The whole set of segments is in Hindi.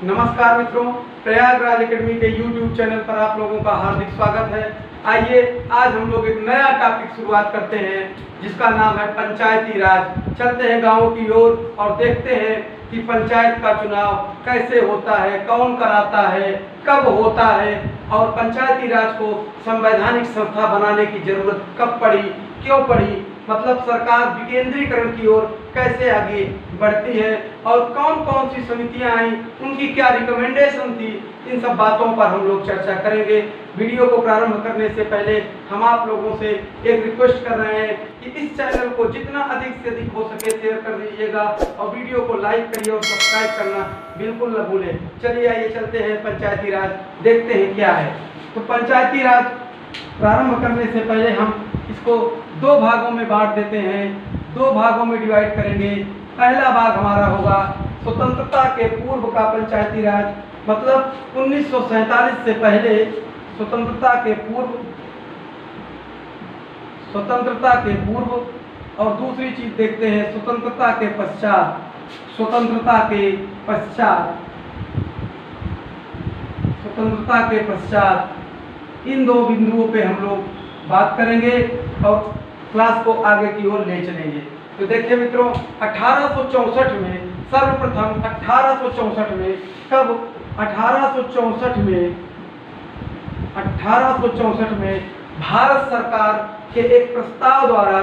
नमस्कार मित्रों, प्रयागराज एकेडमी के YouTube चैनल पर आप लोगों का हार्दिक स्वागत है। आइए आज हम लोग एक नया टॉपिक शुरुआत करते हैं जिसका नाम है पंचायती राज। चलते हैं गाँव की ओर और देखते हैं कि पंचायत का चुनाव कैसे होता है, कौन कराता है, कब होता है और पंचायती राज को संवैधानिक संस्था बनाने की जरूरत कब पड़ी, क्यों पड़ी, मतलब सरकार विकेंद्रीकरण की ओर कैसे आगे बढ़ती है और कौन कौन सी समितियां आई, उनकी क्या रिकमेंडेशन थी, इन सब बातों पर हम लोग चर्चा करेंगे। वीडियो को प्रारंभ करने से पहले हम आप लोगों से एक रिक्वेस्ट कर रहे हैं कि इस चैनल को जितना अधिक से अधिक हो सके शेयर कर दीजिएगा और वीडियो को लाइक करिए और सब्सक्राइब करना बिल्कुल न भूलें। चलिए आइए चलते हैं पंचायती राज, देखते हैं क्या है। तो पंचायती राज प्रारंभ करने से पहले हम इसको दो भागों में बांट देते हैं, दो भागों में डिवाइड करेंगे। पहला भाग हमारा होगा स्वतंत्रता के पूर्व का पंचायती राज, मतलब 1947 से पहले स्वतंत्रता के पूर्व और दूसरी चीज देखते हैं स्वतंत्रता के पश्चात। इन दो बिंदुओं पे हम लोग बात करेंगे और क्लास को आगे की ओर ले चलेंगे। तो देखिए मित्रों, 1864 में सर्वप्रथम 1864 में कब 1864 में भारत सरकार के एक प्रस्ताव द्वारा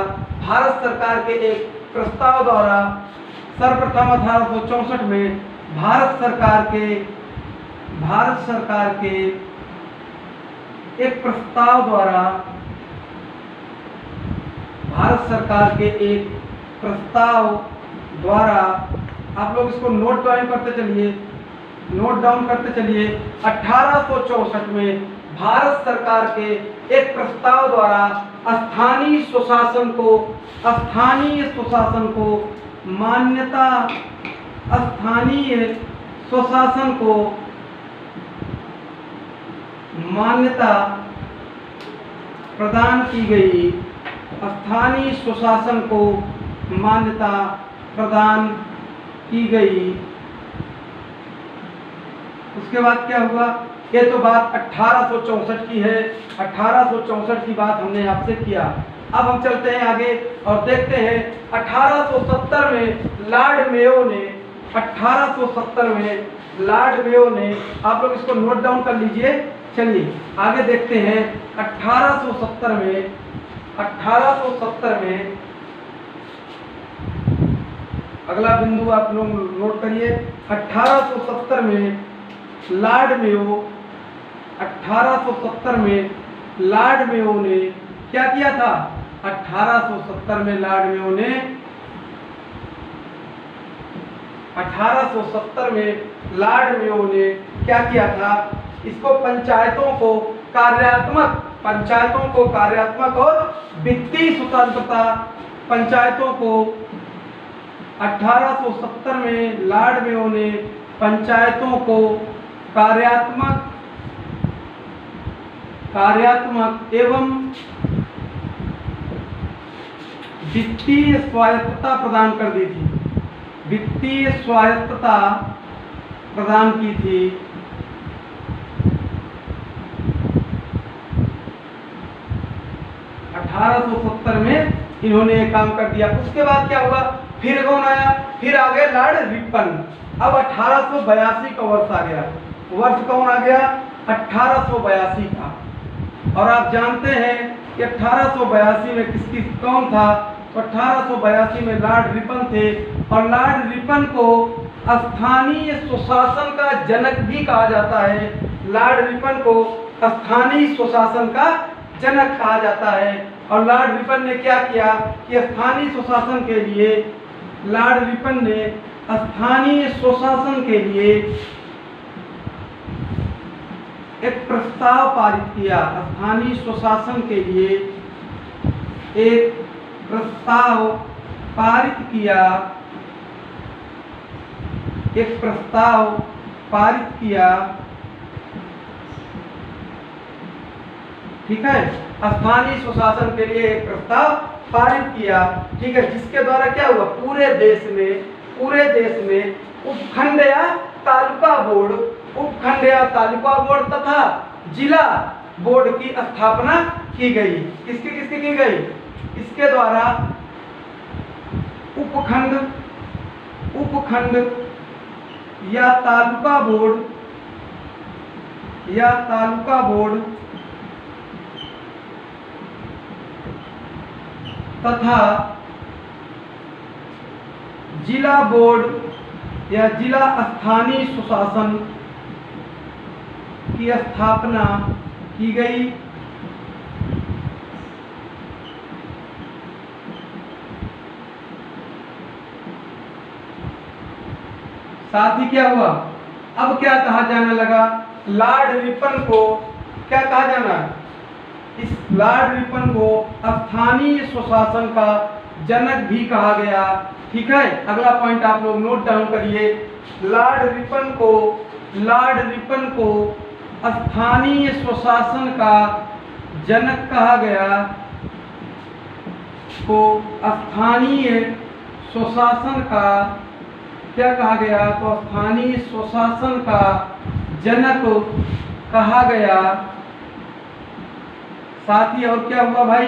सर्वप्रथम 1864 में भारत सरकार के एक प्रस्ताव द्वारा आप लोग इसको नोट डाउन करते चलिए। 1864 में भारत सरकार के एक प्रस्ताव द्वारा स्थानीय स्वशासन को मान्यता प्रदान की गई। स्थानीय स्वशासन को मान्यता प्रदान की गई। उसके बाद क्या हुआ? ये तो बात 1864 की है। 1864 की बात हमने आपसे किया। अब हम चलते हैं आगे और देखते हैं 1870 में लॉर्ड मेयो ने आप लोग इसको नोट डाउन कर लीजिए। चलिए आगे देखते हैं। 1870 में अगला बिंदु आप लोग नोट करिए। 1870 में लॉर्ड मेयो ने क्या किया था? 1870 में लॉर्ड मेयो ने क्या किया था? इसको पंचायतों को कार्यात्मक और वित्तीय स्वतंत्रता, पंचायतों को 1870 में लॉर्ड मेयो ने पंचायतों को कार्यात्मक एवं वित्तीय स्वायत्तता प्रदान कर दी थी। वित्तीय स्वायत्तता प्रदान की थी। 1870 में इन्होंने ये काम कर दिया। उसके बाद क्या हुआ? फिर कौन आया? फिर आ गए लॉर्ड रिपन। अब 1882 का वर्ष आ गया। वर्ष कौन आ गया? 1882 का। और आप जानते हैं कि 1882 में कौन था? तो 1882 में लॉर्ड रिपन थे और लॉर्ड रिपन को स्थानीय स्वशासन का जनक भी कहा जाता है। लॉर्ड रिपन को स्थानीय स्वशासन का जनक कहा जाता है। और लॉर्ड रिपन ने क्या किया कि स्थानीय स्वशासन के लिए लॉर्ड रिपन ने स्थानीय स्वशासन के लिए एक प्रस्ताव पारित किया। स्थानीय स्वशासन के लिए एक प्रस्ताव पारित किया। ठीक है, स्थानीय स्वशासन के लिए एक प्रस्ताव पारित किया। ठीक है, जिसके द्वारा क्या हुआ? पूरे देश में उपखंड या तालुका तालुका बोर्ड, उपखंड या तालुका बोर्ड तथा जिला बोर्ड की स्थापना की गई। किसकी किसकी की गई? इसके द्वारा उपखंड या तालुका बोर्ड तथा जिला बोर्ड या जिला स्थानीय सुशासन की स्थापना की गई। साथ ही क्या हुआ? अब क्या कहा जाने लगा? लॉर्ड रिपन को क्या कहा जाना? इस लॉर्ड रिपन को स्थानीय सुशासन का जनक भी कहा गया। ठीक है, अगला पॉइंट आप लोग नोट डाउन करिए। लॉर्ड रिपन को स्थानीय सुशासन का जनक कहा गया। को स्थानीय सुशासन का क्या कहा गया? तो स्थानीय सुशासन का जनक कहा गया। साथ ही और क्या हुआ भाई?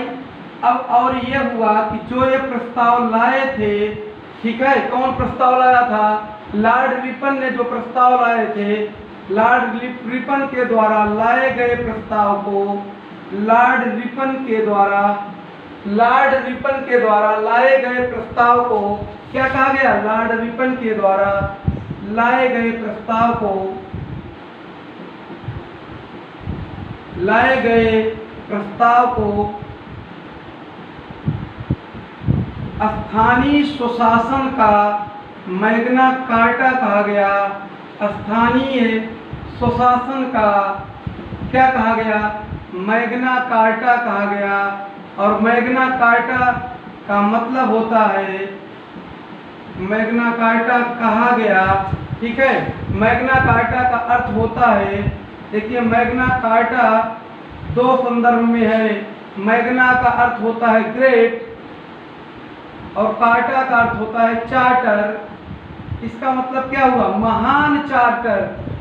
अब और ये हुआ कि जो ये प्रस्ताव लाए थे, ठीक है, कौन प्रस्ताव लाया था? लॉर्ड रिपन ने जो प्रस्ताव लाए थे, लॉर्ड रिपन के द्वारा लाए गए प्रस्ताव को लॉर्ड रिपन के द्वारा लाए गए प्रस्ताव को क्या कहा गया? लॉर्ड रिपन के द्वारा लाए गए प्रस्ताव को स्थानीय सुशासन का मैग्ना कार्टा कहा गया। स्थानीय सुशासन का क्या कहा गया? मैग्ना कार्टा कहा गया। और मैग्ना कार्टा का मतलब होता है, मैग्ना कार्टा कहा गया, ठीक है। मैग्ना कार्टा का अर्थ होता है, देखिए मैग्ना कार्टा दो संदर्भ में है। मैग्ना का अर्थ होता है ग्रेट और कार्टा का अर्थ होता है चार्टर। इसका मतलब क्या हुआ? महान चार्टर।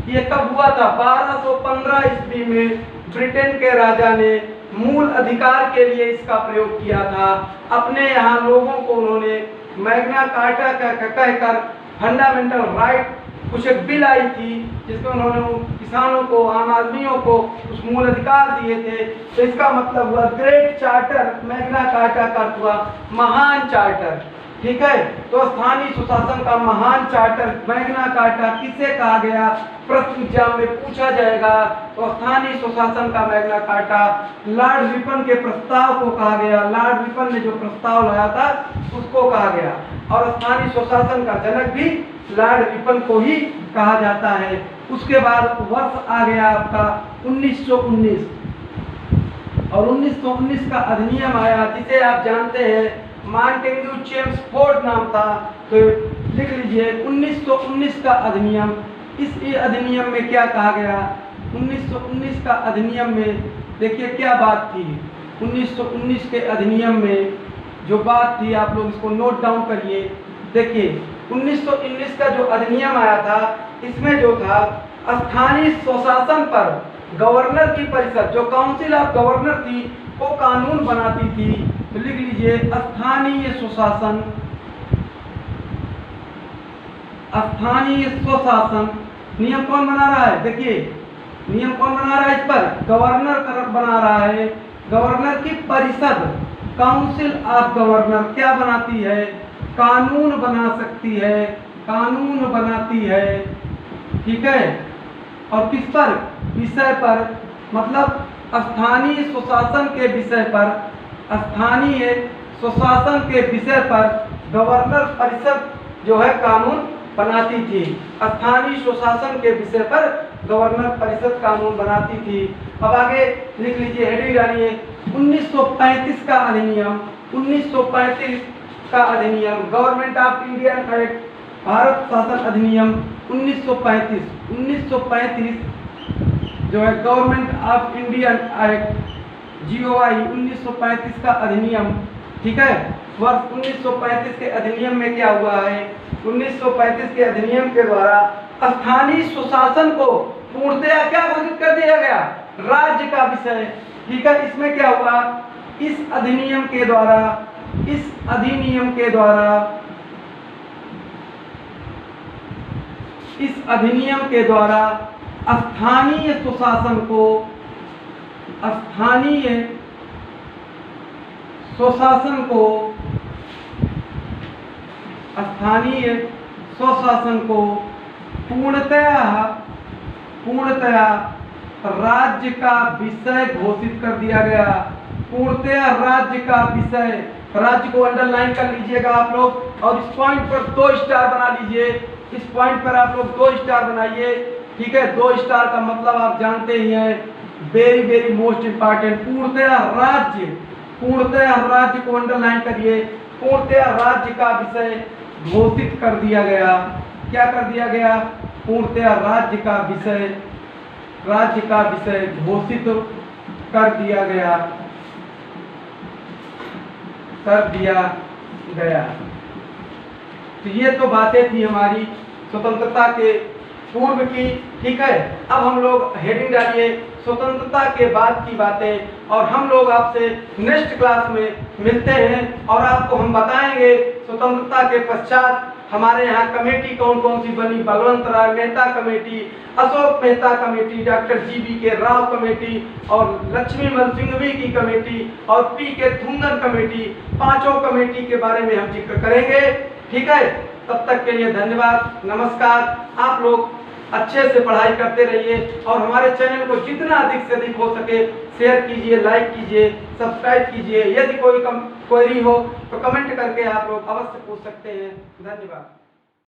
ये कब हुआ था? 1215 ईस्वी में ब्रिटेन के राजा ने मूल अधिकार के लिए इसका प्रयोग किया था। अपने यहाँ लोगों को उन्होंने मैग्ना कार्टा कहकर फंडामेंटल राइट कुछ एक बिल आई थी, जिसमें उन्होंने किसानों को, आम आदमियों को कुछ मूल अधिकार दिए थे। तो इसका मतलब हुआ ग्रेट चार्टर। मैग्ना कार्टा का अर्थ हुआ महान चार्टर, ठीक है। तो स्थानीय सुशासन का महान चार्टर मैग्ना कार्टा किसे कहा गया? प्रश्न एग्जाम में पूछा जाएगा। तो स्थानीय सुशासन का मैग्ना कार्टा लॉर्ड रिपन के प्रस्ताव को कहा गया। लॉर्ड रिपन ने जो प्रस्ताव लाया था उसको कहा गया। और स्थानीय सुशासन का जनक भी लॉर्ड रिपन को ही कहा जाता है। उसके बाद वर्ष आ गया आपका 1919 और 1919 का अधिनियम आया, जिसे आप जानते हैं मॉन्टेग्यू चेम्सफोर्ड नाम था। तो लिख लीजिए 1919 का अधिनियम। इस अधिनियम में क्या कहा गया? 1919 का अधिनियम में देखिए क्या बात थी। 1919 के अधिनियम में जो बात थी, आप लोग इसको नोट डाउन करिए। देखिए 1919 का जो अधिनियम आया था, इसमें जो था स्थानीय स्वशासन पर गवर्नर की परिषद, जो काउंसिल ऑफ गवर्नर थी, वो कानून बनाती थी। तो लिख लीजिए स्थानीय स्वशासन। स्थानीय स्वशासन नियम कौन बना रहा है? देखिए नियम कौन बना रहा है? इस पर गवर्नर बना रहा है। गवर्नर की परिषद, काउंसिल ऑफ गवर्नर क्या बनाती है? कानून बना सकती है, कानून बनाती है, ठीक है। और किस पर? विषय पर, मतलब स्थानीय सुशासन के विषय पर। स्थानीय सुशासन के विषय पर गवर्नर परिषद जो है कानून बनाती थी। स्थानीय सुशासन के विषय पर गवर्नर परिषद कानून बनाती थी। अब आगे लिख लीजिए, हेडिंग डालिए 1935 का अधिनियम। 1935 का अधिनियम, government of Indian act, Bharat शासन अधिनियम 1935। 1935 जो है government of Indian act GOI 1935 का अधिनियम, ठीक है। वर्ष 1935 के अधिनियम में क्या हुआ है? 1935 के अधिनियम के द्वारा स्थानीय स्वशासन को पूर्णतया क्या घोषित कर दिया गया, राज्य का विषय। ठीक है, इसमें क्या हुआ, इस अधिनियम के द्वारा स्थानीय स्वशासन को पूर्णतया राज्य का विषय घोषित कर दिया गया। पूर्णतया राज्य का विषय, राज्य को अंडरलाइन कर लीजिएगा आप लोग और इस पॉइंट पर 2 स्टार बना लीजिए। इस पॉइंट पर आप लोग 2 स्टार बनाइए। ठीक है, 2 स्टार का मतलब आप जानते ही हैं, वेरी वेरी मोस्ट इंपॉर्टेंट। पूर्णतया राज्य को अंडरलाइन करिए। पूर्णतया राज्य का विषय घोषित कर दिया गया। क्या कर दिया गया, पूर्णतया राज्य का विषय घोषित कर दिया गया। तो ये तो बातें थी हमारी स्वतंत्रता के पूर्व की। ठीक है, अब हम लोग हेडिंग डालिए स्वतंत्रता के बाद की बातें, और हम लोग आपसे नेक्स्ट क्लास में मिलते हैं और आपको हम बताएंगे स्वतंत्रता के पश्चात हमारे यहाँ कमेटी कौन कौन सी बनी। Balwant Rai Mehta committee, Ashok Mehta committee, doctor GBK Rao committee और लक्ष्मीमल सिंघवी की कमेटी और PK थुंगन कमेटी। 5 कमेटी के बारे में हम जिक्र करेंगे। ठीक है, तब तक के लिए धन्यवाद, नमस्कार। आप लोग अच्छे से पढ़ाई करते रहिए और हमारे चैनल को जितना अधिक से अधिक हो सके शेयर कीजिए, लाइक कीजिए, सब्सक्राइब कीजिए। यदि कोई क्वेरी हो तो कमेंट करके आप लोग अवश्य पूछ सकते हैं। धन्यवाद।